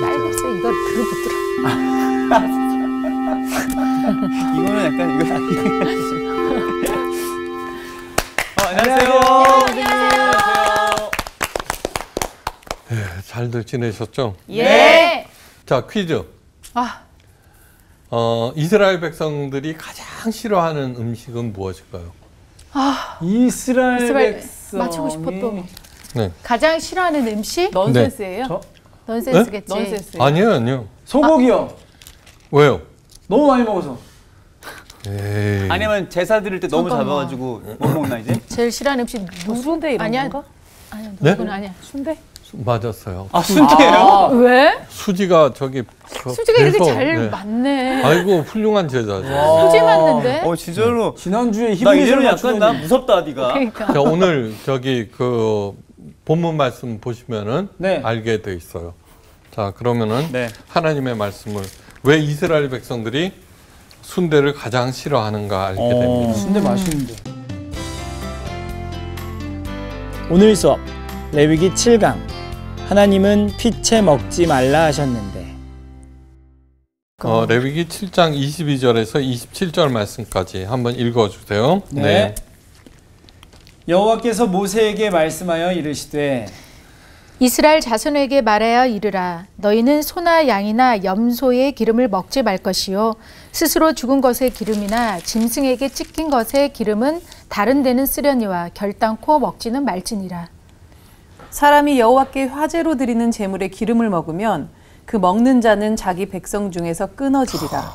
쌀국수에 이걸 들어붙더라. 이거는 약간 이거 안녕하세요. 안녕하세요. 네, 잘들 지내셨죠? 예. 자, 퀴즈. 이스라엘 백성들이 가장 싫어하는 음식은 무엇일까요? 이스라엘 백성이 맞추고 싶었던. 네. 가장 싫어하는 음식? 넌센스예요? 저? 넌센스겠지. 넌센스. 아니요. 소고기요. 왜요? 너무 많이 먹어서. 에이. 아니면 제사 드릴 때 너무 잠깐만. 잡아가지고 못 먹나 이제? 제일 싫어하는 음식 순대 이런 아니야. 건가? 아니야. 네? 누군 아니야. 순대? 맞았어요. 아 순대예요? 왜? 수지가 저기 수지가 이렇게 그래서, 잘 네. 맞네. 아이고 훌륭한 제자죠. 수지 맞는데? 진짜로. 지난주에 나 히브리서 이제는 약간 맞추더니 나 무섭다 네가. 그러니까. 자, 오늘 저기 그 본문 말씀 보시면은 네. 알게 돼 있어요. 자, 그러면은 네. 하나님의 말씀을 왜 이스라엘 백성들이 순대를 가장 싫어하는가 알게 됩니다. 순대 맛있는데. 오늘 수업 레위기 7강. 하나님은 피채 먹지 말라 하셨는데. 레위기 7장 22절에서 27절 말씀까지 한번 읽어주세요. 네. 여호와께서 모세에게 말씀하여 이르시되 이스라엘 자손에게 말하여 이르라. 너희는 소나 양이나 염소의 기름을 먹지 말 것이요 스스로 죽은 것의 기름이나 짐승에게 찢긴 것의 기름은 다른 데는 쓰려니와 결단코 먹지는 말지니라. 사람이 여호와께 화제로 드리는 제물의 기름을 먹으면 그 먹는 자는 자기 백성 중에서 끊어지리라.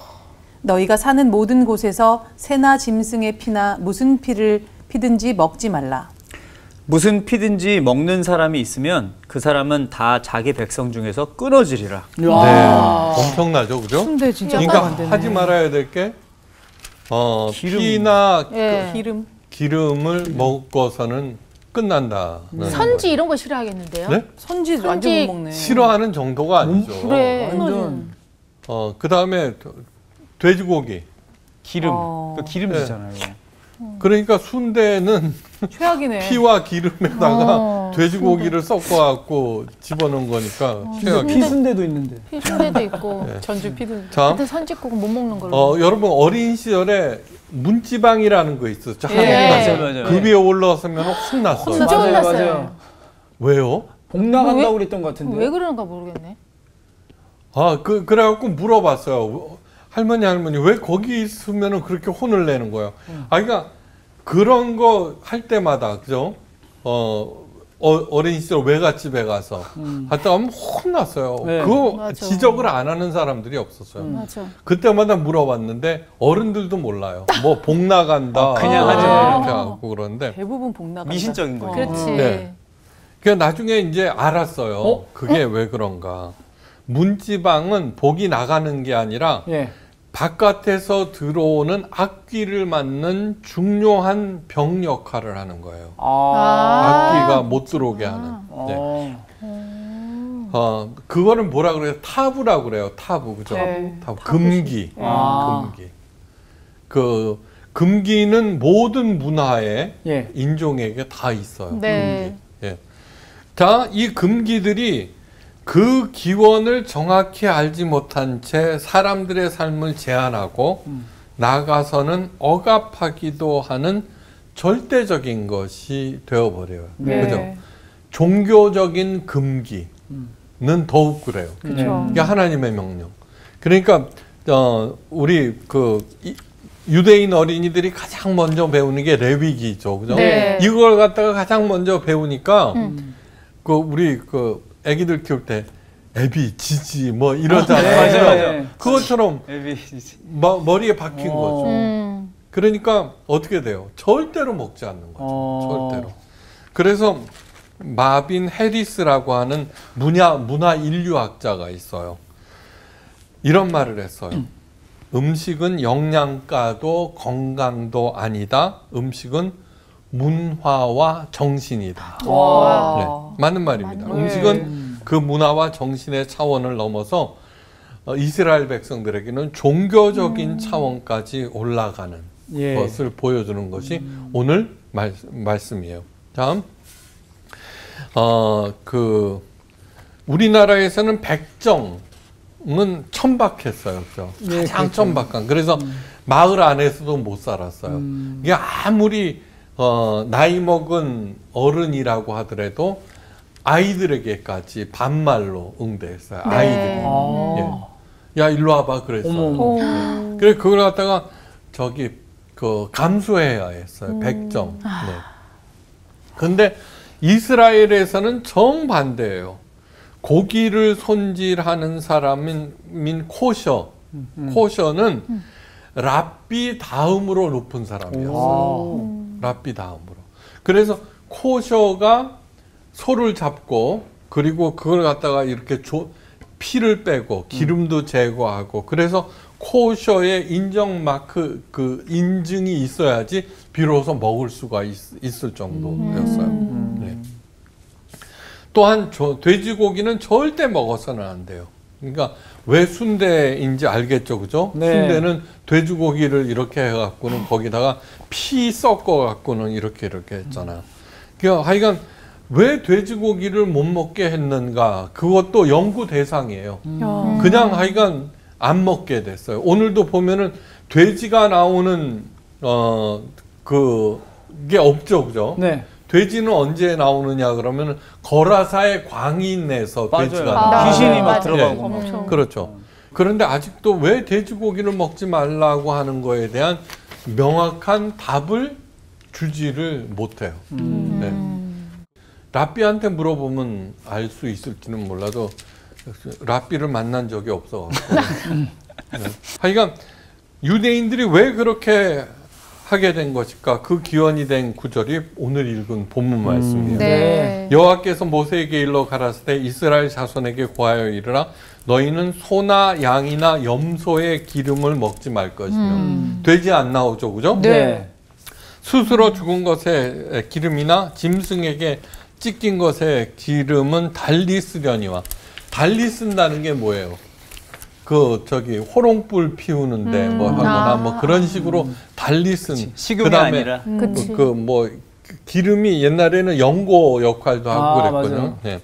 너희가 사는 모든 곳에서 새나 짐승의 피나 무슨 피를 피든지 먹지 말라. 무슨 피든지 먹는 사람이 있으면 그 사람은 다 자기 백성 중에서 끊어지리라. 네, 엄청나죠, 그죠? 순대 진짜 그러니까 하지 말아야 될 게 기름. 피나 예. 기름을 먹고서는 끝난다. 선지 이런 거 싫어하겠는데요? 네? 선지 완전 선지 못 먹네. 싫어하는 정도가 아니죠. 그래. 완전 그 다음에 돼지고기. 기름. 어. 그 기름지잖아요. 그러니까 순대는 최악이네. 피와 기름에다가 어, 돼지고기를 섞어갖고 집어넣은 거니까 최악이죠. 피순대도 있는데. 피순대도 있고. 전주 피든. 자, 하여튼 선짓국은 못 먹는 걸로. 여러분 어린 시절에 문지방이라는 거 있었죠. 예. 맞아요. 그 위에 올라서면 혼났어요. 진짜 맞아요, 혼났어요. 맞아요. 왜요? 복 나간다고 왜? 그랬던 것 같은데. 왜 그러는가 모르겠네. 그래갖고 물어봤어요. 할머니 왜 거기 있으면 그렇게 혼을 내는 거예요? 그러니까 그런 거 할 때마다 그죠? 어린 시절 외갓집에 가서 갔다 오면 혼났어요. 네. 그거 맞아. 지적을 안 하는 사람들이 없었어요. 맞아. 그때마다 물어봤는데 어른들도 몰라요. 뭐 복 나간다. 그냥 하죠. 이렇게 하고 그러는데 대부분 복 나간다. 미신적인 거죠. 그렇지. 네. 그 나중에 이제 알았어요. 그게 왜 그런가? 문지방은 복이 나가는 게 아니라 예. 바깥에서 들어오는 악귀를 맞는 중요한 병 역할을 하는 거예요. 악귀가 못 들어오게 하는. 네. 그거를 뭐라 그래요? 타부라고 그래요. 타부, 그죠? 네. 타부. 금기. 아. 금기. 그 금기는 모든 문화에 예. 인종에게 다 있어요. 네. 금기. 예. 자, 이 금기들이 그 기원을 정확히 알지 못한 채 사람들의 삶을 제한하고 나가서는 억압하기도 하는 절대적인 것이 되어버려요. 네. 그죠? 종교적인 금기는 더욱 그래요. 그렇죠. 이게 하나님의 명령. 그러니까 우리 유대인 어린이들이 가장 먼저 배우는 게 레위기죠. 그죠? 네. 이걸 갖다가 가장 먼저 배우니까 우리 애기들 키울 때 애비, 지지 뭐 이러잖아요. 맞아요. 그것처럼 에비. 머리에 박힌 거죠. 그러니까 어떻게 돼요? 절대로 먹지 않는 거죠. 절대로. 그래서 마빈 해리스라고 하는 문화 인류학자가 있어요. 이런 말을 했어요. 음식은 영양가도 건강도 아니다. 음식은 문화와 정신이다. 와. 네, 맞는 말입니다. 음식은 그 문화와 정신의 차원을 넘어서 이스라엘 백성들에게는 종교적인 차원까지 올라가는 예. 것을 보여주는 것이 오늘 말씀이에요. 다음, 우리나라에서는 백정은 천박했어요. 그죠? 네, 가장 그렇죠. 천박한. 그래서 마을 안에서도 못 살았어요. 이게 아무리 나이 먹은 어른이라고 하더라도 아이들에게까지 반말로 응대했어요. 네. 아이들이. 아. 예. 야, 일로 와봐 그랬어요. 어머. 네. 그래 그걸 갖다가 저기 그 감수해야 했어요. 백정. 네. 근데 이스라엘에서는 정반대예요. 고기를 손질하는 사람인 코셔. 코셔는 랍비 다음으로 높은 사람이었어요. 랍비 다음으로. 그래서 코셔가 소를 잡고 그리고 그걸 갖다가 이렇게 피를 빼고 기름도 제거하고 그래서 코셔의 인정 마크 그 인증이 있어야지 비로소 먹을 수가 있을 정도였어요. 네. 또한 돼지고기는 절대 먹어서는 안 돼요. 그러니까 왜 순대인지 알겠죠, 그죠? 네. 순대는 돼지고기를 이렇게 해갖고는 거기다가 피 섞어갖고는 이렇게 했잖아요. 그러니까 하여간 왜 돼지고기를 못 먹게 했는가? 그것도 연구 대상이에요. 그냥 하여간 안 먹게 됐어요. 오늘도 보면은 돼지가 나오는 그게 없죠, 그죠? 네. 돼지는 언제 나오느냐 그러면 거라사의 광인에서 돼지가 맞아요. 나와요. 귀신이 막 맞아요. 들어가고. 엄청. 그렇죠. 그런데 아직도 왜 돼지고기를 먹지 말라고 하는 거에 대한 명확한 답을 주지를 못해요. 네. 랍비한테 물어보면 알 수 있을지는 몰라도 랍비를 만난 적이 없어가지고. 네. 하여간 유대인들이 왜 그렇게 하게 된 것일까? 그 기원이 된 구절이 오늘 읽은 본문 말씀이에요. 네. 여호와께서 모세에게 일러 가라사대 이스라엘 자손에게 고하여 이르라 너희는 소나 양이나 염소의 기름을 먹지 말 것이며 돼지 안 나오죠, 그죠? 네. 스스로 죽은 것의 기름이나 짐승에게 찢긴 것의 기름은 달리 쓰려니와 달리 쓴다는 게 뭐예요? 그 저기 호롱불 피우는데 뭐 하거나 뭐 그런 식으로 달리 쓴 식용이 그다음에 아니라. 그치. 그 기름이 옛날에는 연고 역할도 하고 그랬거든요. 맞아요. 네.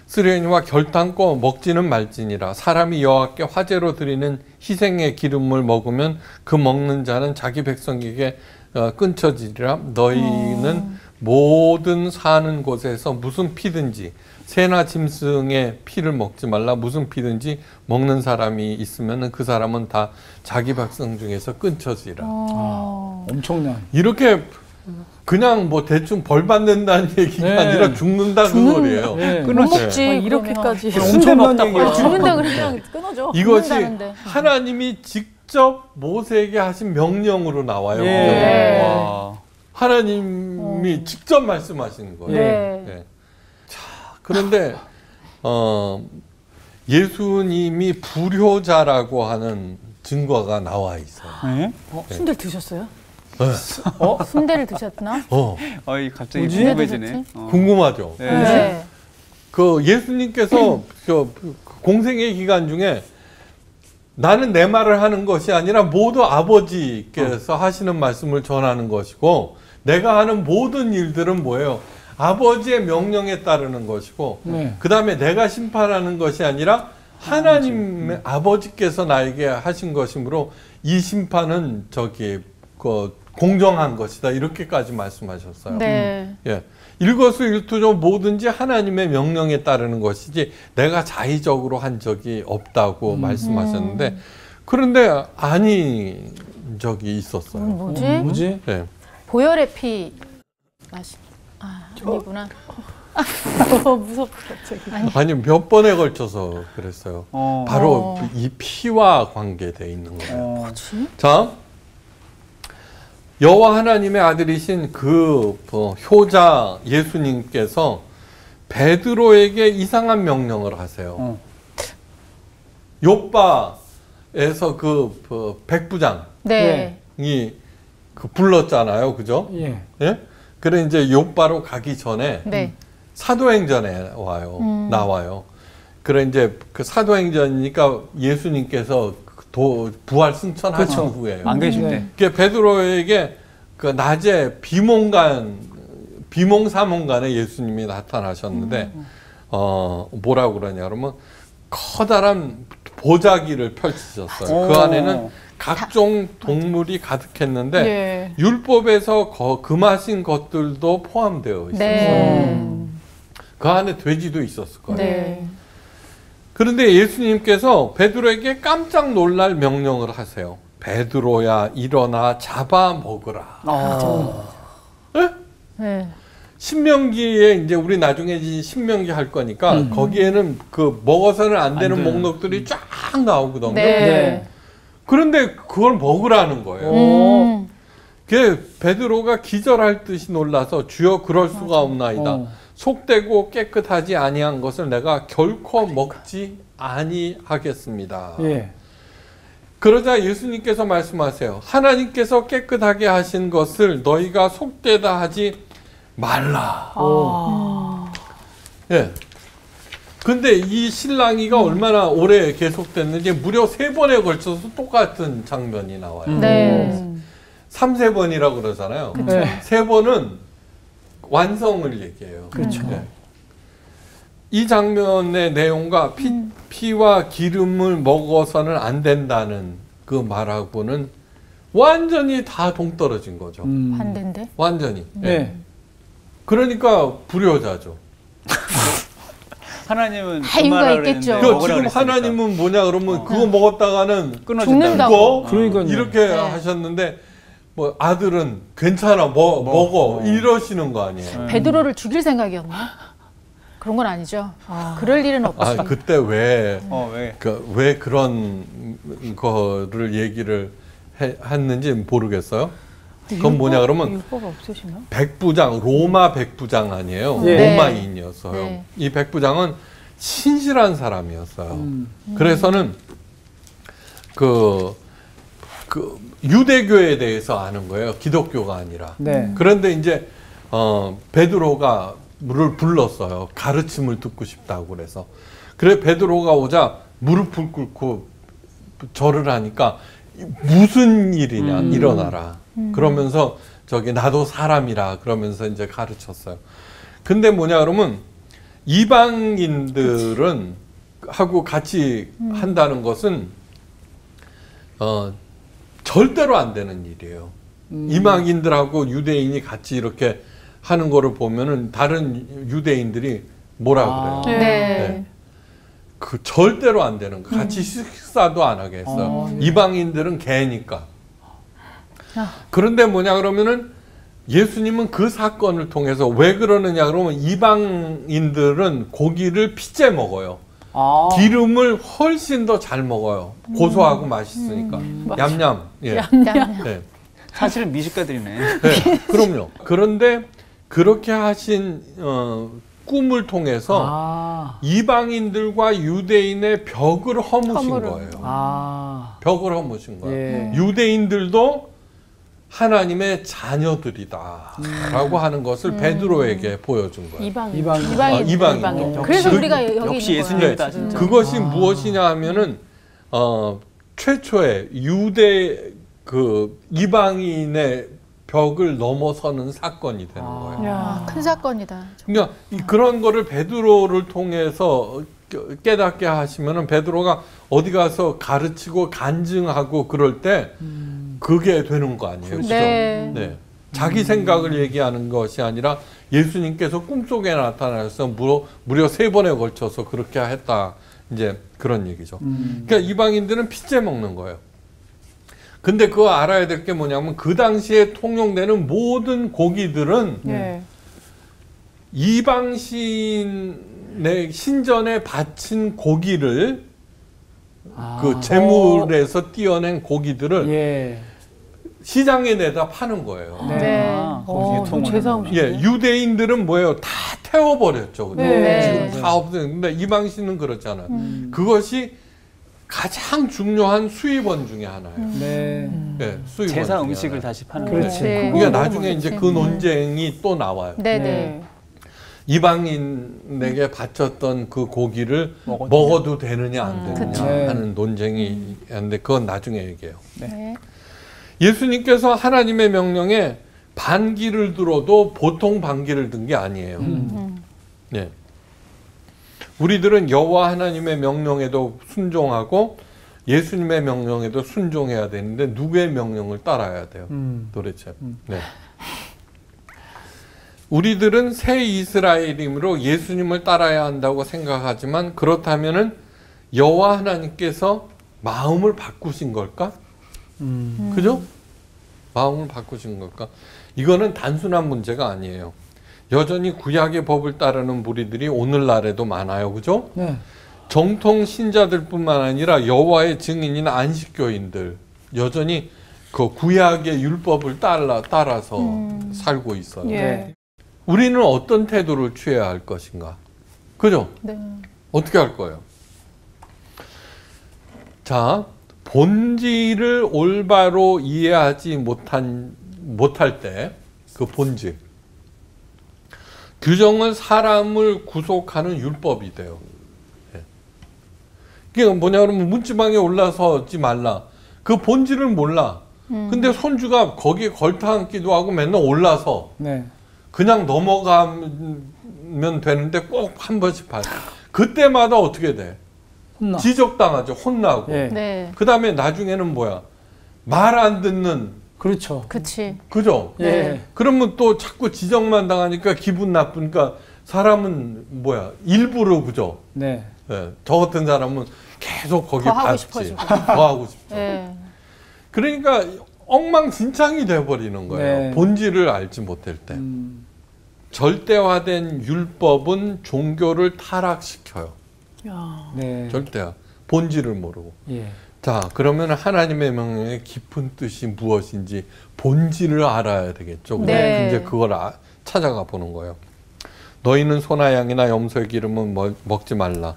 쓰려니와 결탄코 먹지는 말지니라. 사람이 여호와께 화제로 드리는 희생의 기름을 먹으면 그 먹는 자는 자기 백성에게 끊쳐지리라. 너희는 모든 사는 곳에서 무슨 피든지 새나 짐승의 피를 먹지 말라. 무슨 피든지 먹는 사람이 있으면 그 사람은 다 자기 백성 중에서 끊쳐지라. 엄청난. 이렇게 그냥 뭐 대충 벌 받는다는 얘기가 네. 아니라 죽는다 그 소리예요. 네. 못 끊어지. 먹지. 이렇게까지 엄청난 얘기야. 죽는다 그러면 그냥 끊어져. 이것이 죽는다는데. 하나님이 직접 모세에게 하신 명령으로 나와요. 예. 네. 와. 하나님이 직접 말씀하시는 거예요. 네. 네. 자, 그런데 예수님이 불효자라고 하는 증거가 나와 있어요. 네? 순대를 드셨어요? 순대를 드셨나? 어이 갑자기 뭐지? 궁금해지네. 궁금하죠. 네. 네. 그 예수님께서 그 공생의 기간 중에 나는 내 말을 하는 것이 아니라 모두 아버지께서 하시는 말씀을 전하는 것이고 내가 하는 모든 일들은 뭐예요? 아버지의 명령에 따르는 것이고 네. 그 다음에 내가 심판하는 것이 아니라 하나님의 아버지께서 나에게 하신 것이므로 이 심판은 저기 그 공정한 것이다 이렇게까지 말씀하셨어요. 네. 예. 일거수일투족 뭐든지 하나님의 명령에 따르는 것이지 내가 자의적으로 한 적이 없다고 말씀하셨는데 그런데 아닌 적이 있었어요. 뭐지? 뭐지? 예. 보혈의 피 마시. 아니구나. 무섭다 갑자기. 아니 몇 번에 걸쳐서 그랬어요. 바로 어. 이 피와 관계돼 있는 거예요. 자, 여호와 하나님의 아들이신 그 효자 예수님께서 베드로에게 이상한 명령을 하세요. 욥바에서 그 백부장이 네. 그 불렀잖아요, 그죠? 예. 예? 그래 이제 욥바로 가기 전에 네. 사도행전에 나와요. 그래 이제 그 사도행전이니까 예수님께서 부활 승천하신 그렇죠. 후에요. 안 계실 때. 그 베드로에게 그 낮에 비몽사몽간에 예수님이 나타나셨는데 뭐라고 그러냐 그러면 커다란 보자기를 펼치셨어요. 그 안에는 각종 동물이 가득했는데 네. 율법에서 금하신 것들도 포함되어 있었어요. 네. 그 안에 돼지도 있었을 거예요. 네. 그런데 예수님께서 베드로에게 깜짝 놀랄 명령을 하세요. 베드로야 일어나 잡아 먹으라. 네? 네. 신명기에 이제 우리 나중에 이제 신명기 할 거니까 거기에는 그 먹어서는 안 되는 목록들이 쫙 나오거든요. 네. 네. 그런데 그걸 먹으라는 거예요. 음. 그 베드로가 기절할 듯이 놀라서 주여 그럴 수가 없나이다. 속되고 깨끗하지 아니한 것을 내가 결코 먹지 아니하겠습니다. 예. 그러자 예수님께서 말씀하세요. 하나님께서 깨끗하게 하신 것을 너희가 속되다 하지 말라. 예. 근데 이 신랑이가 얼마나 오래 계속됐는지 무려 3번에 걸쳐서 똑같은 장면이 나와요. 네. 3세번이라고 그러잖아요. 네. 3번은 완성을 얘기해요. 그렇죠. 네. 이 장면의 내용과 피와 기름을 먹어서는 안 된다는 그 말하고는 완전히 다 동떨어진 거죠. 반대인데. 완전히. 네. 그러니까 불효자죠. 하나님은 다 이유가 있겠죠. 그러니까 지금 하나님은 뭐냐 그러면 그거 먹었다가는 죽는다고. 그러니까요. 이렇게 네. 하셨는데 뭐 아들은 괜찮아 먹어 이러시는 거 아니에요. 베드로를 죽일 생각이었나? 그런 건 아니죠. 그럴 일은 없지. 아 그때 왜 왜? 왜 그런 거를 얘기를 했는지 모르겠어요. 그건 뭐냐 그러면 율법 없으시나? 백부장 로마 백부장 아니에요. 네. 로마인이었어요. 네. 이 백부장은 신실한 사람이었어요. 그래서는 그 유대교에 대해서 아는 거예요. 기독교가 아니라. 네. 그런데 이제 베드로가 물을 불렀어요. 가르침을 듣고 싶다고 그래서. 그래 베드로가 오자 무릎을 꿇고 절을 하니까 무슨 일이냐 일어나라. 그러면서 저기 나도 사람이라 그러면서 이제 가르쳤어요. 근데 뭐냐 그러면 이방인들은 하고 같이 한다는 것은 절대로 안 되는 일이에요. 이방인들하고 유대인이 같이 이렇게 하는 거를 보면은 다른 유대인들이 뭐라 그래요? 네. 네. 그 절대로 안 되는 거. 같이 식사도 안 하게 했어요. 이방인들은 개니까. 그런데 뭐냐 그러면은 예수님은 그 사건을 통해서 왜 그러느냐 그러면 이방인들은 고기를 피째 먹어요. 기름을 훨씬 더 잘 먹어요. 고소하고 맛있으니까. 얌얌. 예. 네. 사실은 미식가들이네. 네, 그럼요. 그런데 그렇게 하신 꿈을 통해서 이방인들과 유대인의 벽을 허무신 거예요. 벽을 허무신 거예요. 예. 유대인들도 하나님의 자녀들이다라고 하는 것을 베드로에게 보여준 거예요. 이방인. 그래서 우리가 여기 역시 있는 거야. 예수님이다 진짜. 그것이 무엇이냐 하면은 최초의 유대 그 이방인의 벽을 넘어서는 사건이 되는 거예요. 큰 사건이다. 그러니까 그런 거를 베드로를 통해서 깨닫게 하시면은 베드로가 어디 가서 가르치고 간증하고 그럴 때 그게 되는 거 아니에요. 그렇죠? 네. 네. 자기 생각을 얘기하는 것이 아니라 예수님께서 꿈속에 나타나서 무려 3번에 걸쳐서 그렇게 했다. 이제 그런 얘기죠. 그러니까 이방인들은 피째 먹는 거예요. 근데 그거 알아야 될 게 뭐냐면 그 당시에 통용되는 모든 고기들은 이방 신의 신전에 바친 고기를 그 제물에서 띄어낸 고기들을 예. 시장에 내다 파는 거예요. 네. 예, 유대인들은 뭐예요? 다 태워버렸죠. 네. 지금 다 없어졌는데 이방 신은 그렇잖아요. 그것이 가장 중요한 수입원 중에 하나예요. 네. 네, 수입원 제사 중에 음식을 하나예요. 다시 파는 그렇지. 거죠. 네. 그러니까 나중에 이제 그 논쟁이 또 나와요. 네네. 이방인에게 바쳤던 그 고기를 먹어도 되느냐 안 되느냐 그쵸. 하는 논쟁이 있는데 그건 나중에 얘기해요. 네. 예수님께서 하나님의 명령에 반기를 들어도 보통 반기를 든 게 아니에요. 네. 우리들은 여호와 하나님의 명령에도 순종하고 예수님의 명령에도 순종해야 되는데 누구의 명령을 따라야 돼요? 도대체. 네. 우리들은 새 이스라엘이므로 예수님을 따라야 한다고 생각하지만 그렇다면은 여호와 하나님께서 마음을 바꾸신 걸까? 그죠? 마음을 바꾸신 걸까? 이거는 단순한 문제가 아니에요. 여전히 구약의 법을 따르는 무리들이 오늘날에도 많아요. 그죠? 네. 정통 신자들뿐만 아니라 여호와의 증인인 안식교인들 여전히 그 구약의 율법을 따라서 살고 있어요. 예. 우리는 어떤 태도를 취해야 할 것인가? 그죠? 네. 어떻게 할 거예요? 자, 본질을 올바로 이해하지 못할 때 그 본질. 규정은 사람을 구속하는 율법이 돼요. 그게 뭐냐 그러면 문지방에 올라서지 말라. 그 본질을 몰라. 근데 손주가 거기에 걸터앉기도 하고 맨날 올라서 네. 그냥 넘어가면 되는데 꼭 한 번씩 봐. 그때마다 어떻게 돼? 혼나. 지적당하죠. 혼나고. 예. 네. 그 다음에 나중에는 뭐야? 말 안 듣는, 그렇죠. 그치. 그죠? 예. 그러면 또 자꾸 지적만 당하니까 기분 나쁘니까 사람은 뭐야? 일부러 그죠? 네. 예, 저 같은 사람은 계속 거기에 더 하고 닿지. 싶어지고. 더 하고 싶죠. 네. 그러니까 엉망진창이 돼버리는 거예요. 네. 본질을 알지 못할 때. 절대화된 율법은 종교를 타락시켜요. 야. 네. 절대화. 본질을 모르고. 예. 자, 그러면 하나님의 명령의 깊은 뜻이 무엇인지 본질을 알아야 되겠죠. 네. 이제 그걸 찾아가 보는 거예요. 너희는 소나 양이나 염소의 기름은 먹지 말라.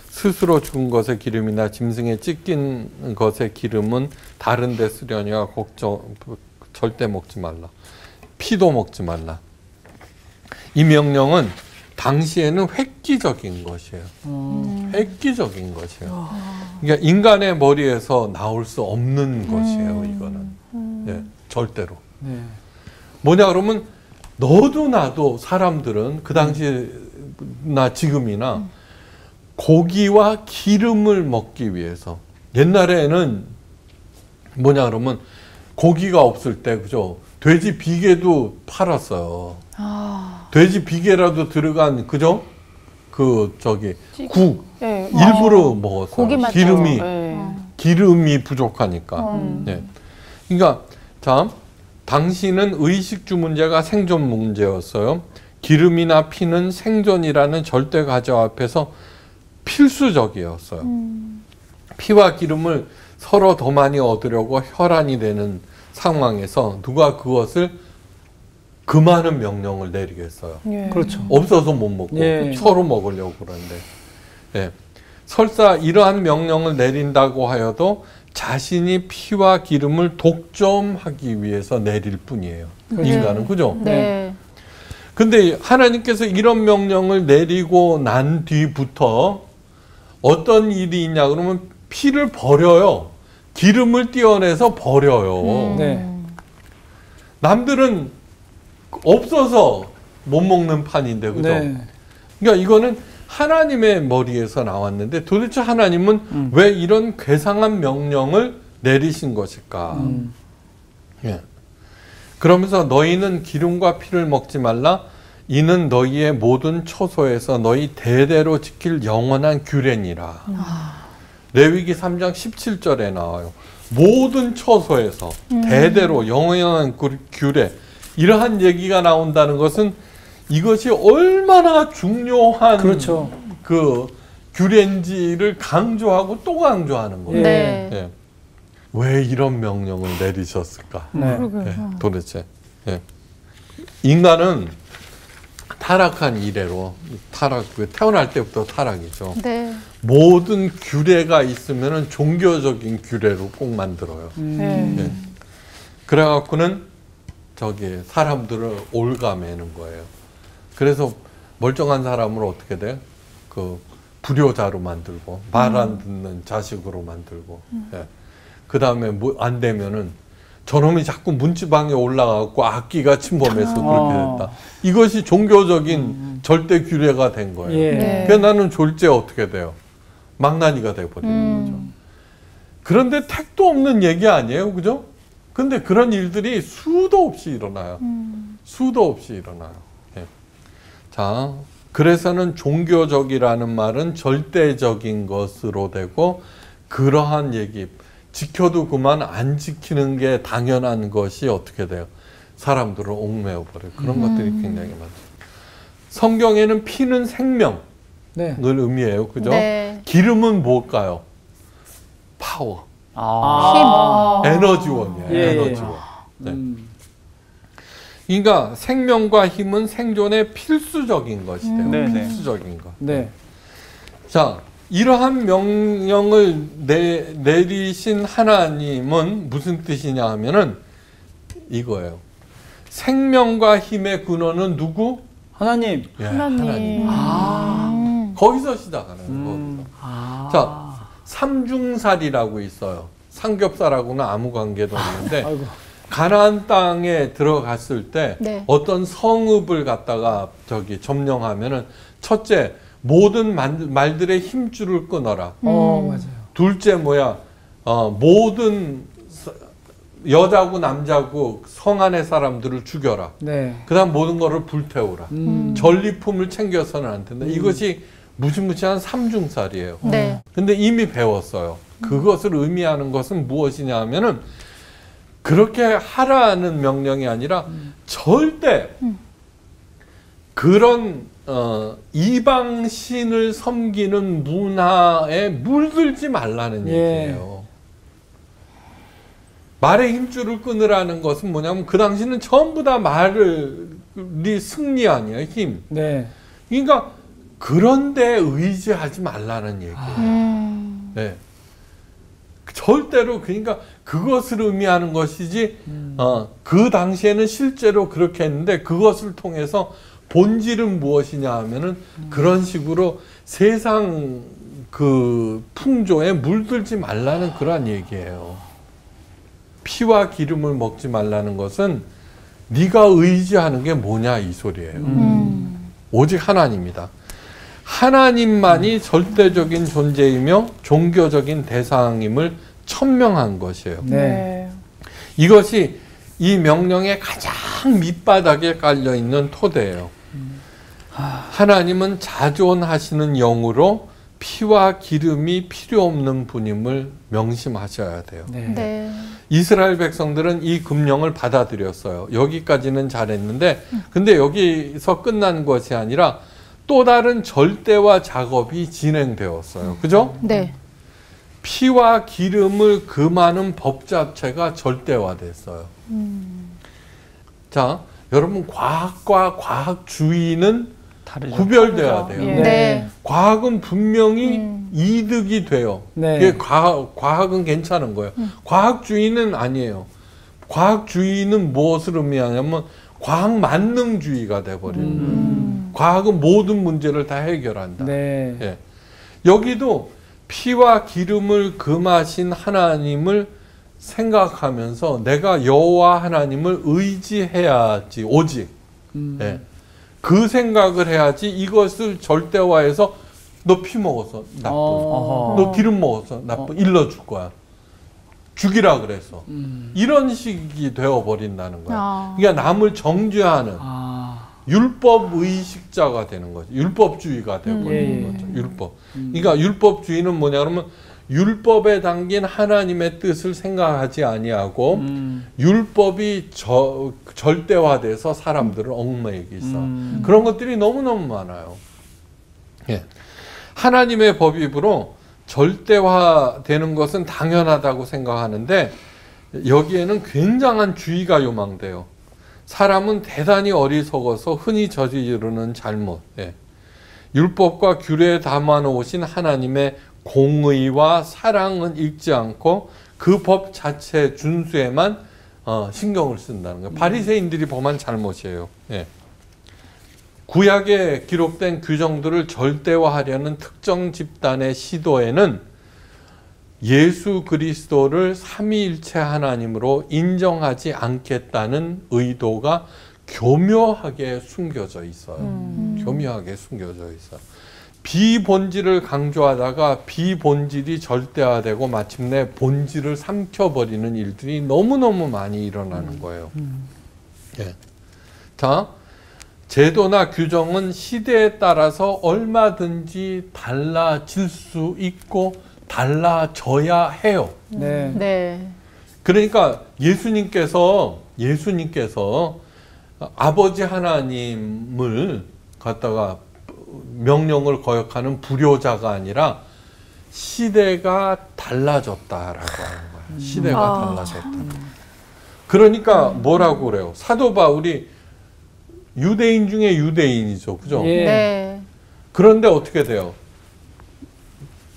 스스로 죽은 것의 기름이나 짐승에 찢긴 것의 기름은 다른 데 쓰려니와 절대 먹지 말라. 피도 먹지 말라. 이 명령은 당시에는 획기적인 것이에요. 획기적인 것이에요. 그러니까 인간의 머리에서 나올 수 없는 것이에요. 이거는. 예, 절대로. 네. 뭐냐 그러면 너도 나도 사람들은 그 당시나 지금이나 고기와 기름을 먹기 위해서 옛날에는 뭐냐 그러면 고기가 없을 때 그죠? 돼지 비계도 팔았어요. 돼지 비계라도 들어간 그죠? 국 예. 일부러 먹었어요. 고기 맛 기름이 예. 기름이 부족하니까. 네. 그러니까 자, 당시는 의식주 문제가 생존 문제였어요. 기름이나 피는 생존이라는 절대 가저 앞에서 필수적이었어요. 피와 기름을 서로 더 많이 얻으려고 혈안이 되는 상황에서 누가 그것을 금하는 명령을 내리겠어요. 예. 그렇죠. 없어서 못 먹고 예. 서로 먹으려고 그러는데 예. 설사 이러한 명령을 내린다고 하여도 자신이 피와 기름을 독점하기 위해서 내릴 뿐이에요. 인간은 그죠? 네. 근데 하나님께서 이런 명령을 내리고 난 뒤부터 어떤 일이 있냐 그러면 피를 버려요. 기름을 떼어내서 버려요. 네. 남들은 없어서 못 먹는 판인데 그죠? 네. 그러니까 이거는 하나님의 머리에서 나왔는데 도대체 하나님은 왜 이런 괴상한 명령을 내리신 것일까? 예. 그러면서 너희는 기름과 피를 먹지 말라. 이는 너희의 모든 처소에서 너희 대대로 지킬 영원한 규례니라. 레위기 3장 17절에 나와요. 모든 처소에서 대대로 영원한 규례. 이러한 얘기가 나온다는 것은 이것이 얼마나 중요한 그렇죠. 그 규례인지를 강조하고 또 강조하는 거예요. 네. 예. 왜 이런 명령을 내리셨을까? 네. 예, 도대체. 예. 인간은 타락한 이래로 태어날 때부터 타락이죠. 네. 모든 규례가 있으면 종교적인 규례로 꼭 만들어요. 예. 예. 그래갖고는 사람들을 올가매는 거예요. 그래서 멀쩡한 사람을 어떻게 돼? 그 불효자로 만들고 말 안 듣는 자식으로 만들고. 예. 그 다음에 뭐 안 되면은 저놈이 자꾸 문지방에 올라가고 악기가 침범해서 그렇게 됐다. 이것이 종교적인 절대 규례가 된 거예요. 예. 네. 그래서 나는 졸제 어떻게 돼요? 망나니가 돼버리는 거죠. 그런데 택도 없는 얘기 아니에요, 그죠? 근데 그런 일들이 수도 없이 일어나요. 수도 없이 일어나요. 예. 자, 그래서는 종교적이라는 말은 절대적인 것으로 되고, 그러한 얘기, 지켜도 그만 안 지키는 게 당연한 것이 어떻게 돼요? 사람들을 옥매어 버려요. 그런 것들이 굉장히 많죠. 성경에는 피는 생명을 네. 의미해요. 그죠? 네. 기름은 뭘까요? 파워. 에너지원이에요. 예, 에너지원. 네. 그러니까 생명과 힘은 생존의 필수적인 것이 돼요. 네네. 필수적인 것. 네. 자, 이러한 명령을 내리신 하나님은 무슨 뜻이냐 하면은 이거예요. 생명과 힘의 근원은 누구? 하나님. 예, 하나님. 거기서 시작하는 겁니다. 자, 삼중살이라고 있어요. 삼겹살하고는 아무 관계도 없는데 아이고. 가나안 땅에 들어갔을 때 네. 어떤 성읍을 갖다가 점령하면은 첫째 모든 말들의 힘줄을 끊어라. 맞아요. 둘째 뭐야? 모든 여자고 남자고 성 안의 사람들을 죽여라. 네. 그다음 모든 거를 불태우라. 전리품을 챙겨서는 안 된다. 이것이 무시무시한 삼중살이에요. 네. 근데 이미 배웠어요. 그것을 의미하는 것은 무엇이냐 하면은 그렇게 하라는 명령이 아니라 절대 그런 이방신을 섬기는 문화에 물들지 말라는 얘기예요. 말의 힘줄을 끊으라는 것은 뭐냐면 그 당시는 전부 다 말이 승리 아니에요. 힘. 네. 그러니까 그런데 의지하지 말라는 얘기예요. 네. 절대로 그러니까 그것을 의미하는 것이지 그 당시에는 실제로 그렇게 했는데 그것을 통해서 본질은 무엇이냐 하면은 그런 식으로 세상 그 풍조에 물들지 말라는 그런 얘기예요. 피와 기름을 먹지 말라는 것은 네가 의지하는 게 뭐냐 이 소리예요. 오직 하나님이다. 하나님만이 절대적인 존재이며 종교적인 대상임을 천명한 것이에요. 네. 이것이 이 명령의 가장 밑바닥에 깔려 있는 토대예요. 하나님은 자존하시는 영으로 피와 기름이 필요 없는 분임을 명심하셔야 돼요. 네. 네. 이스라엘 백성들은 이 금령을 받아들였어요. 여기까지는 잘했는데 근데 여기서 끝난 것이 아니라 또 다른 절대화 작업이 진행되었어요. 그죠? 네. 피와 기름을 금하는 법 자체가 절대화됐어요. 자, 여러분 과학과 과학주의는 다르죠. 구별돼야 돼요. 예. 네. 과학은 분명히 이득이 돼요. 네. 그게 과학은 괜찮은 거예요. 과학주의는 아니에요. 과학주의는 무엇을 의미하냐면 과학 만능주의가 돼버리는 거예요. 과학은 모든 문제를 다 해결한다. 네. 예. 여기도 피와 기름을 금하신 하나님을 생각하면서 내가 여호와 하나님을 의지해야지 오직 예. 그 생각을 해야지 이것을 절대화해서 너 피 먹어서 나쁜 너 기름 먹어서 나쁜 일러줄 거야 죽이라 그래서 이런 식이 되어버린다는 거야. 그러니까 남을 정죄하는 율법 의식자가 되는 거죠. 율법주의가 되어버리는 거죠. 율법. 그러니까 율법주의는 뭐냐 그러면 율법에 담긴 하나님의 뜻을 생각하지 아니하고 율법이 절대화돼서 사람들을 얽매이기 있어. 그런 것들이 너무너무 많아요. 예. 하나님의 법입으로 절대화되는 것은 당연하다고 생각하는데 여기에는 굉장한 주의가 요망돼요. 사람은 대단히 어리석어서 흔히 저지르는 잘못. 예. 율법과 규례에 담아놓으신 하나님의 공의와 사랑은 읽지 않고 그 법 자체 준수에만 신경을 쓴다는 거예요. 바리새인들이 범한 잘못이에요. 예. 구약에 기록된 규정들을 절대화하려는 특정 집단의 시도에는 예수 그리스도를 삼위일체 하나님으로 인정하지 않겠다는 의도가 교묘하게 숨겨져 있어요. 교묘하게 숨겨져 있어요. 비본질을 강조하다가 비본질이 절대화되고 마침내 본질을 삼켜버리는 일들이 너무너무 많이 일어나는 거예요. 예. 자, 제도나 규정은 시대에 따라서 얼마든지 달라질 수 있고 달라져야 해요. 네. 네. 그러니까 예수님께서 아버지 하나님을 갖다가 명령을 거역하는 불효자가 아니라 시대가 달라졌다라고 하는 거예요. 시대가 달라졌다. 그러니까 뭐라고 그래요? 사도 바울이 유대인 중에 유대인이죠. 그죠? 예. 네. 그런데 어떻게 돼요?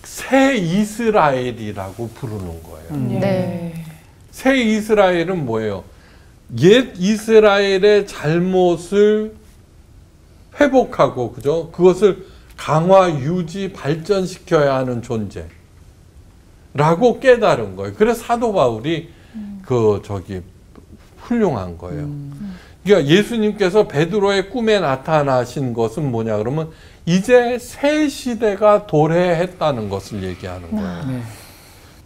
새 이스라엘이라고 부르는 거예요. 네. 새 이스라엘은 뭐예요? 옛 이스라엘의 잘못을 회복하고, 그죠? 그것을 강화, 유지, 발전시켜야 하는 존재라고 깨달은 거예요. 그래서 사도 바울이 훌륭한 거예요. 그러니까 예수님께서 베드로의 꿈에 나타나신 것은 뭐냐 그러면 이제 새 시대가 도래했다는 것을 얘기하는 거예요. 네.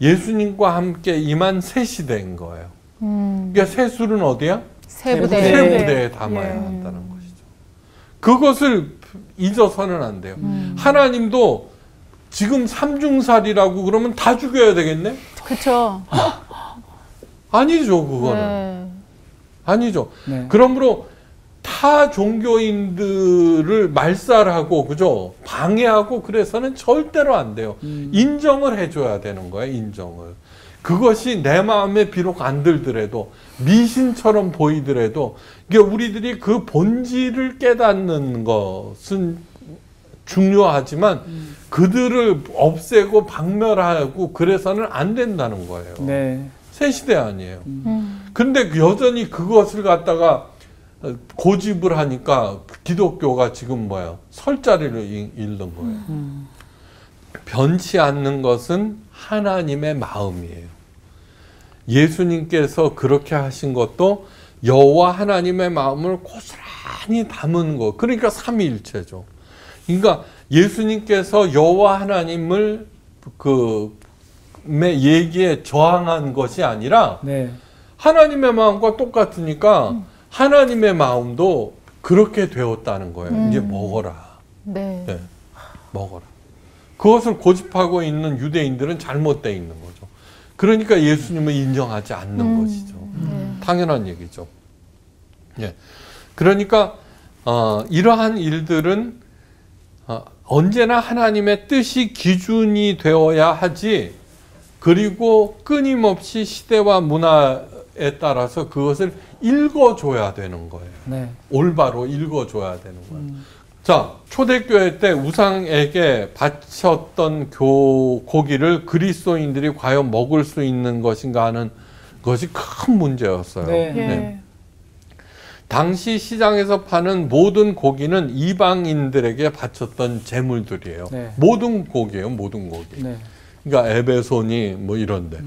예수님과 함께 임한 새 시대인 거예요. 그러니까 새 술은 어디야? 새 부대. 새 부대. 부대에 담아야 한다는 것이죠. 그것을 잊어서는 안 돼요. 하나님도 지금 삼중살이라고 그러면 다 죽여야 되겠네? 그렇죠. 아니죠, 그거는. 네. 아니죠. 네. 그러므로 타 종교인들을 말살하고, 그죠? 방해하고 그래서는 절대로 안 돼요. 인정을 해줘야 되는 거예요, 인정을. 그것이 내 마음에 비록 안 들더라도, 미신처럼 보이더라도, 이게 우리들이 그 본질을 깨닫는 것은 중요하지만, 그들을 없애고 박멸하고 그래서는 안 된다는 거예요. 네. 새 시대 아니에요. 근데 여전히 그것을 갖다가 고집을 하니까 기독교가 지금 뭐야? 설 자리를 잃는 거예요. 변치 않는 것은 하나님의 마음이에요. 예수님께서 그렇게 하신 것도 여호와 하나님의 마음을 고스란히 담은 거. 그러니까 삼위일체죠. 그러니까 예수님께서 여호와 하나님을 얘기에 저항한 것이 아니라 네. 하나님의 마음과 똑같으니까 하나님의 마음도 그렇게 되었다는 거예요. 이제 먹어라. 네. 네. 먹어라. 그것을 고집하고 있는 유대인들은 잘못되어 있는 거죠. 그러니까 예수님을 인정하지 않는 것이죠. 당연한 얘기죠. 예. 그러니까 이러한 일들은 언제나 하나님의 뜻이 기준이 되어야 하지, 그리고 끊임없이 시대와 문화에 따라서 그것을 읽어줘야 되는 거예요. 네. 올바로 읽어줘야 되는 거예요. 자, 초대교회 때 우상에게 바쳤던 고기를 그리스도인들이 과연 먹을 수 있는 것인가 하는 것이 큰 문제였어요. 네. 네. 당시 시장에서 파는 모든 고기는 이방인들에게 바쳤던 제물들이에요. 네. 모든 고기예요, 모든 고기. 네. 그러니까 에베소니 뭐 이런데.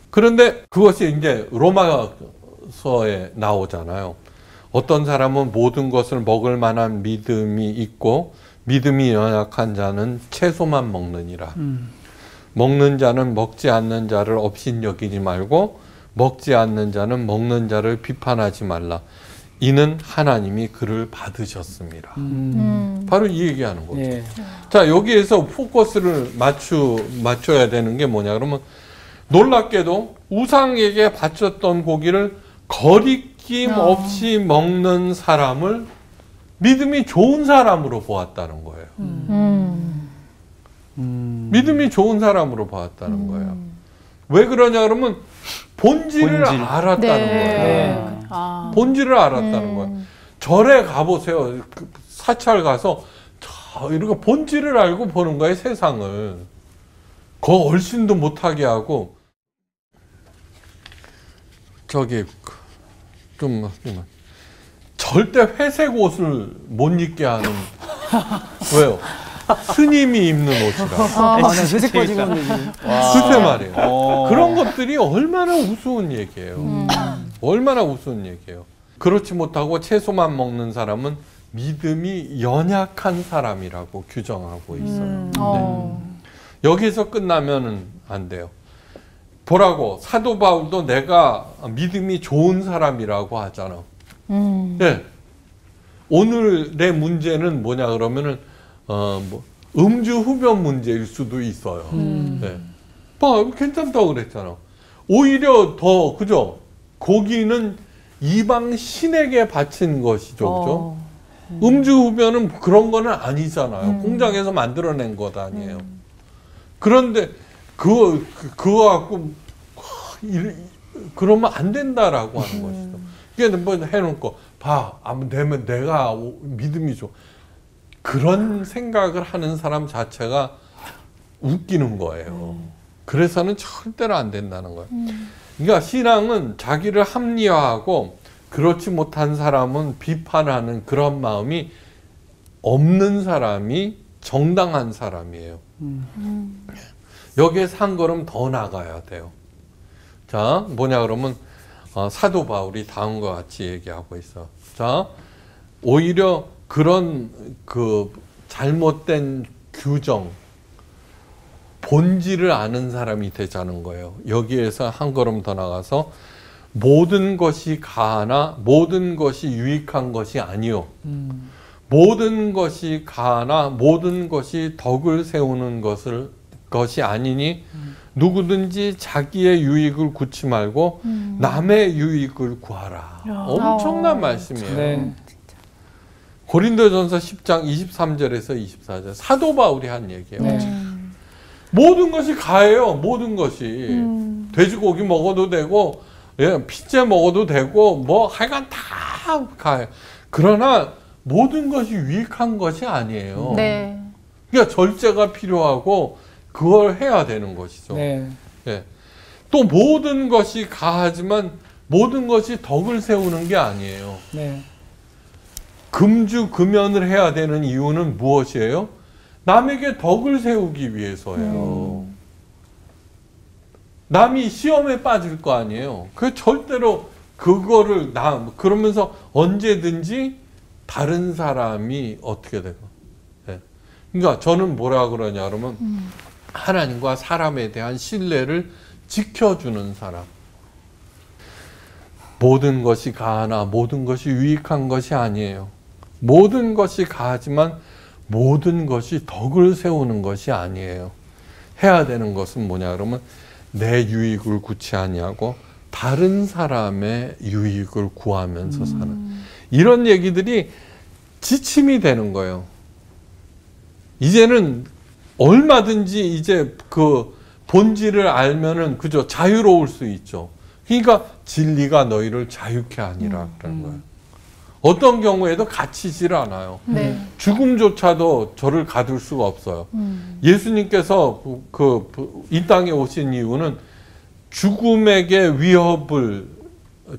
그런데 그것이 이제 로마서에 나오잖아요. 어떤 사람은 모든 것을 먹을 만한 믿음이 있고 믿음이 연약한 자는 채소만 먹느니라. 먹는 자는 먹지 않는 자를 업신여기지 말고 먹지 않는 자는 먹는 자를 비판하지 말라. 이는 하나님이 그를 받으셨습니다. 바로 이 얘기하는 거죠. 예. 자, 여기에서 포커스를 맞춰야 되는 게 뭐냐 그러면, 놀랍게도 우상에게 바쳤던 고기를 거리낌 없이 먹는 사람을 믿음이 좋은 사람으로 보았다는 거예요. 믿음이 좋은 사람으로 보았다는 거예요. 왜 그러냐 그러면 본질을 알았다는 네. 거예요. 본질을 알았다는 거예요. 절에 가보세요. 사찰 가서 이렇게 본질을 알고 보는 거예요, 세상을. 그 얼씬도 못하게 하고. 절대 회색 옷을 못 입게 하는. 왜요? 스님이 입는 옷이라. 나 회색 바지 입은 얘기. 글쎄 말이에요. 그런 것들이 얼마나 우스운 얘기예요. 얼마나 우스운 얘기예요. 그렇지 못하고 채소만 먹는 사람은 믿음이 연약한 사람이라고 규정하고 있어요. 네. 여기서 끝나면 안 돼요. 보라고 사도 바울도 내가 믿음이 좋은 사람이라고 하잖아. 네. 오늘의 문제는 뭐냐 그러면은 뭐 음주 흡연 문제일 수도 있어요. 네. 봐, 괜찮다고 그랬잖아. 오히려 더 그죠? 고기는 이방 신에게 바친 것이죠, 그죠? 음주 흡연은 그런 거는 아니잖아요. 공장에서 만들어낸 것 아니에요. 그런데 그거 갖고 그러면 안 된다라고 하는 것이죠. 이게 뭐 해놓고 봐, 아무 되면 내가 믿음이 좋아. 그런 생각을 하는 사람 자체가 웃기는 거예요. 그래서는 절대로 안 된다는 거예요. 그러니까 신앙은 자기를 합리화하고 그렇지 못한 사람은 비판하는 그런 마음이 없는 사람이 정당한 사람이에요. 여기에서 한 걸음 더 나가야 돼요. 자, 뭐냐 그러면 사도 바울이 다음과 같이 얘기하고 있어. 자, 오히려 그런 그 잘못된 규정, 본질을 아는 사람이 되자는 거예요. 여기에서 한 걸음 더 나가서 모든 것이 가하나 모든 것이 유익한 것이 아니요. 모든 것이 가하나 모든 것이 덕을 세우는 것이 아니니 누구든지 자기의 유익을 구치 말고 남의 유익을 구하라. 엄청난 말씀이에요. 네. 고린도전서 10장 23절에서 24절 사도 바울이 한 얘기예요. 네. 모든 것이 가해요. 모든 것이. 돼지고기 먹어도 되고 피째 먹어도 되고 뭐 하여간 다 가해. 그러나 모든 것이 유익한 것이 아니에요. 네. 그러니까 절제가 필요하고 그걸 해야 되는 것이죠. 네. 예. 또 모든 것이 가하지만 모든 것이 덕을 세우는 게 아니에요. 네. 금주 금연을 해야 되는 이유는 무엇이에요? 남에게 덕을 세우기 위해서예요. 남이 시험에 빠질 거 아니에요. 그 절대로 그거를 그러면서 언제든지 다른 사람이 어떻게 되고. 네. 그러니까 저는 뭐라 그러냐 그러면 하나님과 사람에 대한 신뢰를 지켜주는 사람. 모든 것이 가하나 모든 것이 유익한 것이 아니에요. 모든 것이 가하지만 모든 것이 덕을 세우는 것이 아니에요. 해야 되는 것은 뭐냐 그러면 내 유익을 구치 아니하고 다른 사람의 유익을 구하면서 사는 이런 얘기들이 지침이 되는 거예요. 이제는 얼마든지 이제 그 본질을 알면은 그저 자유로울 수 있죠. 그러니까 진리가 너희를 자유케 하니라 그런 거예요. 어떤 경우에도 갇히질 않아요. 네. 죽음조차도 저를 가둘 수가 없어요. 예수님께서 이 땅에 오신 이유는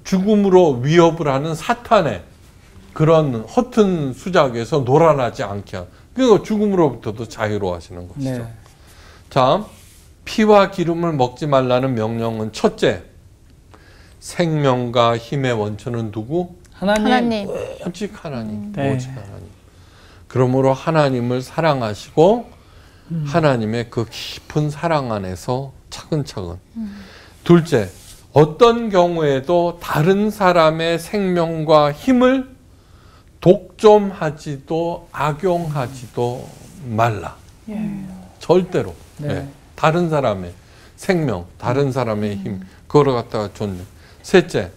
죽음으로 위협을 하는 사탄의 그런 허튼 수작에서 놀아나지 않게 하는, 그러니까 죽음으로부터도 자유로워하시는 것이죠. 네. 자, 피와 기름을 먹지 말라는 명령은 첫째, 생명과 힘의 원천은 누구? 하나님. 오직 하나님. 네. 오직 하나님. 그러므로 하나님을 사랑하시고 하나님의 그 깊은 사랑 안에서 차근차근. 둘째, 어떤 경우에도 다른 사람의 생명과 힘을 독점하지도 악용하지도 말라. 절대로. 네. 네. 다른 사람의 생명, 다른 사람의 힘, 그걸 갖다가 존재. 셋째,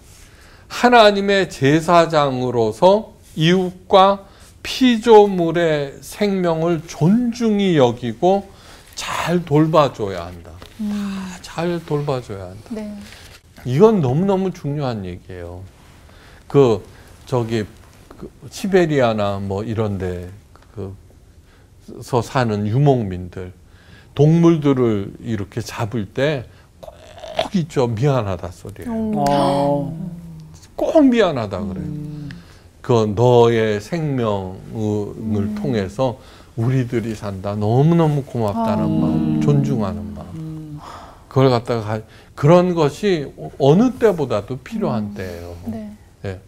하나님의 제사장으로서 이웃과 피조물의 생명을 존중히 여기고 잘 돌봐줘야 한다. 잘 돌봐줘야 한다. 네. 이건 너무너무 중요한 얘기예요. 시베리아나 뭐 이런 데서 사는 유목민들, 동물들을 이렇게 잡을 때 꼭 있죠. 미안하다 소리예요. 꼭 미안하다 그래요. 그 너의 생명을 통해서 우리들이 산다. 너무너무 고맙다는 마음, 존중하는 마음. 그걸 갖다가 그런 것이 어느 때보다도 필요한 때예요. 네. 예.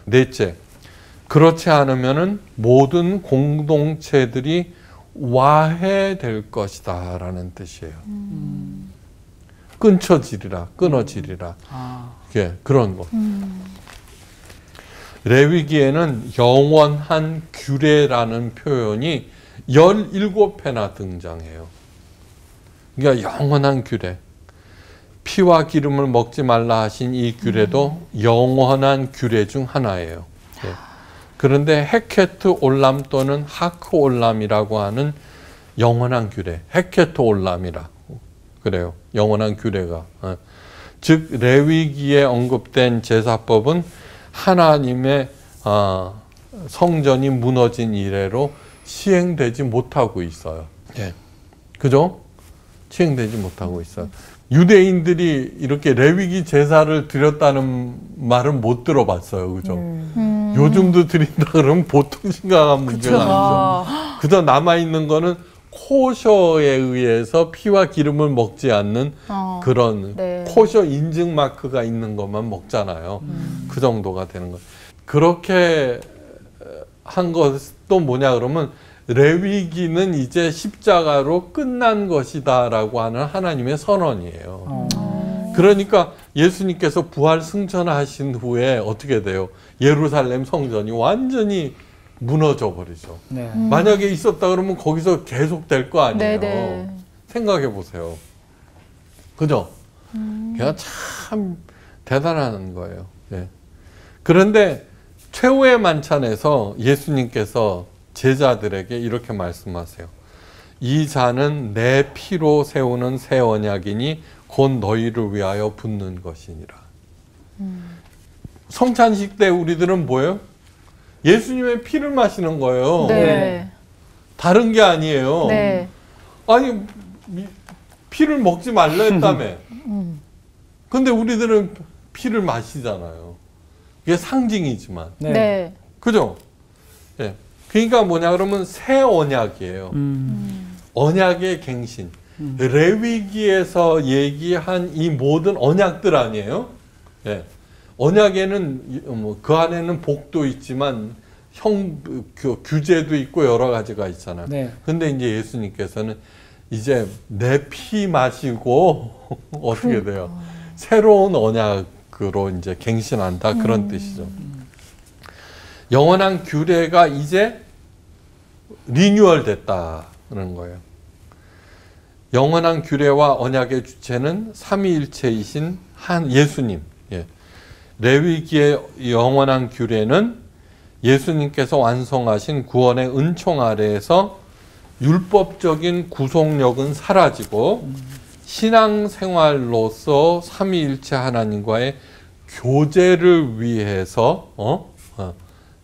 넷째, 그렇지 않으면은 모든 공동체들이 와해될 것이다 라는 뜻이에요. 끊어지리라. 예, 그런 것. 레위기에는 영원한 규례라는 표현이 17회나 등장해요. 그러니까 영원한 규례. 피와 기름을 먹지 말라 하신 이 규례도 영원한 규례 중 하나예요. 예. 그런데 헤케트 올람 또는 하크 올람이라고 하는 영원한 규례, 헤케트 올람이라 그래요. 영원한 규례가. 즉 레위기에 언급된 제사법은 하나님의 성전이 무너진 이래로 시행되지 못하고 있어요. 예. 그죠? 시행되지 못하고 있어요. 유대인들이 이렇게 레위기 제사를 드렸다는 말은 못 들어봤어요. 그죠? 요즘도 드린다 그러면 보통 심각한 문제가 아니죠. 그저 남아있는 거는 코셔에 의해서 피와 기름을 먹지 않는 그런 네. 코셔 인증 마크가 있는 것만 먹잖아요. 그 정도가 되는 거예요. 그렇게 한 것도 뭐냐 그러면 레위기는 이제 십자가로 끝난 것이다 라고 하는 하나님의 선언이에요. 그러니까 예수님께서 부활 승천하신 후에 어떻게 돼요? 예루살렘 성전이 완전히 무너져 버리죠. 네. 만약에 있었다 그러면 거기서 계속 될 거 아니에요. 네네. 생각해 보세요. 그죠? 그냥 참 대단한 거예요. 예. 그런데 최후의 만찬에서 예수님께서 제자들에게 이렇게 말씀하세요. 이 잔은 내 피로 세우는 새 언약이니 곧 너희를 위하여 붓는 것이니라. 성찬식 때 우리들은 뭐예요? 예수님의 피를 마시는 거예요. 네. 다른 게 아니에요. 네. 아니 피를 먹지 말라 했다며. 근데 우리들은 피를 마시잖아요. 이게 상징이지만. 네. 네. 그죠? 예. 그러니까 뭐냐 그러면 새 언약이에요. 언약의 갱신. 레위기에서 얘기한 이 모든 언약들 아니에요? 예. 언약에는 그 안에는 복도 있지만 규제도 있고 여러 가지가 있잖아요. 네. 근데 이제 예수님께서는 이제 내 피 마시고 어떻게 돼요? 새로운 언약으로 이제 갱신한다 그런 뜻이죠. 영원한 규례가 이제 리뉴얼 됐다는 거예요. 영원한 규례와 언약의 주체는 삼위일체이신 한 예수님. 예. 레위기의 영원한 규례는 예수님께서 완성하신 구원의 은총 아래에서 율법적인 구속력은 사라지고 신앙생활로서 삼위일체 하나님과의 교제를 위해서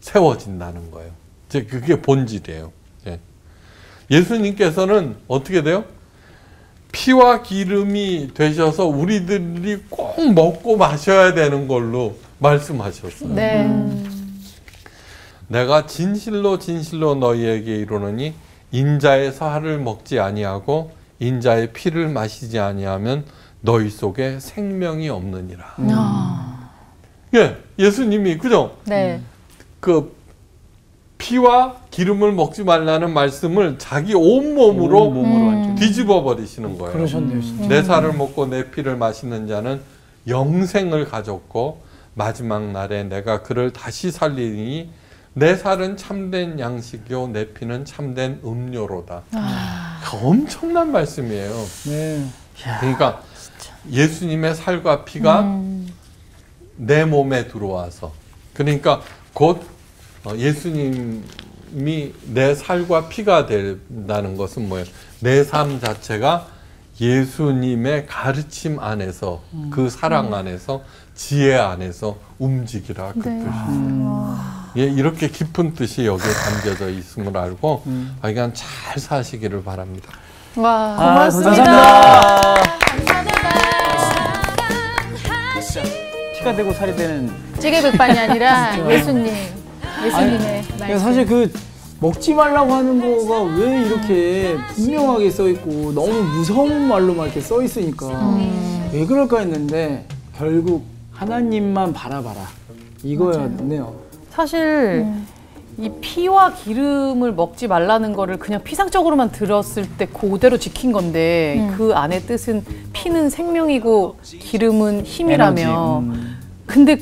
세워진다는 거예요. 이제 그게 본질이에요. 예. 예수님께서는 어떻게 돼요? 피와 기름이 되셔서 우리들이 꼭 먹고 마셔야 되는 걸로 말씀하셨어요. 네. 내가 진실로 진실로 너희에게 이르노니 인자의 살을 먹지 아니하고 인자의 피를 마시지 아니하면 너희 속에 생명이 없느니라. 예, 예수님이 그죠? 네. 그 피와 기름을 먹지 말라는 말씀을 자기 온몸으로 뒤집어 버리시는 거예요. 그러셨네요, 진짜. 내 살을 먹고 내 피를 마시는 자는 영생을 가졌고 마지막 날에 내가 그를 다시 살리니 내 살은 참된 양식이요 내 피는 참된 음료로다. 엄청난 말씀이에요. 네. 그러니까 예수님의 살과 피가 내 몸에 들어와서 그러니까 곧 예수님이 내 살과 피가 된다는 것은 뭐예요? 내 삶 자체가 예수님의 가르침 안에서 그 사랑 안에서 지혜 안에서 움직이라 그 뜻이에요. 예, 이렇게 깊은 뜻이 여기에 담겨져 있음을 알고 그냥 잘 사시기를 바랍니다. 와, 고맙습니다. 피가 되고 살이 되는 찌개백반이 아니라 예수님의 그러니까 말씀. 사실 그 먹지 말라고 하는 거가 왜 이렇게 분명하게 써 있고 너무 무서운 말로만 이렇게 써 있으니까 왜 그럴까 했는데 결국 하나님만 바라봐라 이거였네요. 사실 이 피와 기름을 먹지 말라는 거를 그냥 피상적으로만 들었을 때 그대로 지킨 건데 그 안의 뜻은 피는 생명이고 기름은 힘이라며. 근데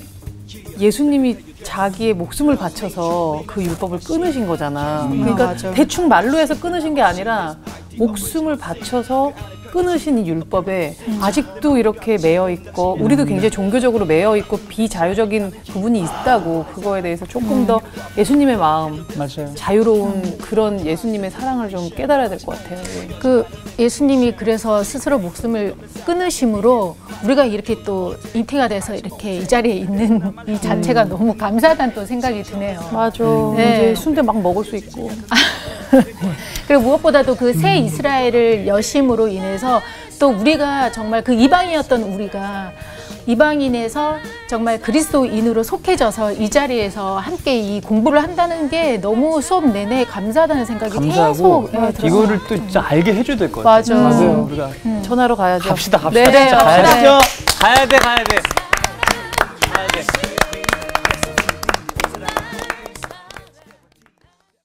예수님이 자기의 목숨을 바쳐서 그 율법을 끊으신 거잖아. 그러니까 맞아. 대충 말로 해서 끊으신 게 아니라 목숨을 바쳐서 끊으신 이 율법에 아직도 이렇게 매여 있고 우리도 굉장히 종교적으로 매여 있고 비자유적인 부분이 있다고 그거에 대해서 조금 더 예수님의 마음, 맞아요. 자유로운 그런 예수님의 사랑을 좀 깨달아야 될 것 같아요. 그 예수님이 그래서 스스로 목숨을 끊으심으로 우리가 이렇게 또 잉태가 돼서 이렇게 이 자리에 있는 이 자체가 너무 감사하다는 또 생각이 드네요. 맞아. 네. 이제 순대 막 먹을 수 있고. 그리고 무엇보다도 그 새 이스라엘을 여심으로 인해서 또 우리가 정말 그 이방인이었던 우리가 이방인에서 정말 그리스도인으로 속해져서 이 자리에서 함께 이 공부를 한다는 게 너무 수업 내내 감사하다는 생각이 감사하고 계속 들었어요. 이거를 또 진짜 알게 해줘야 될 것 같아요. 맞아. 맞아요. 우리가 전화로 가야죠. 갑시다. 네, 진짜 갑시다. 가야죠. 가야 돼.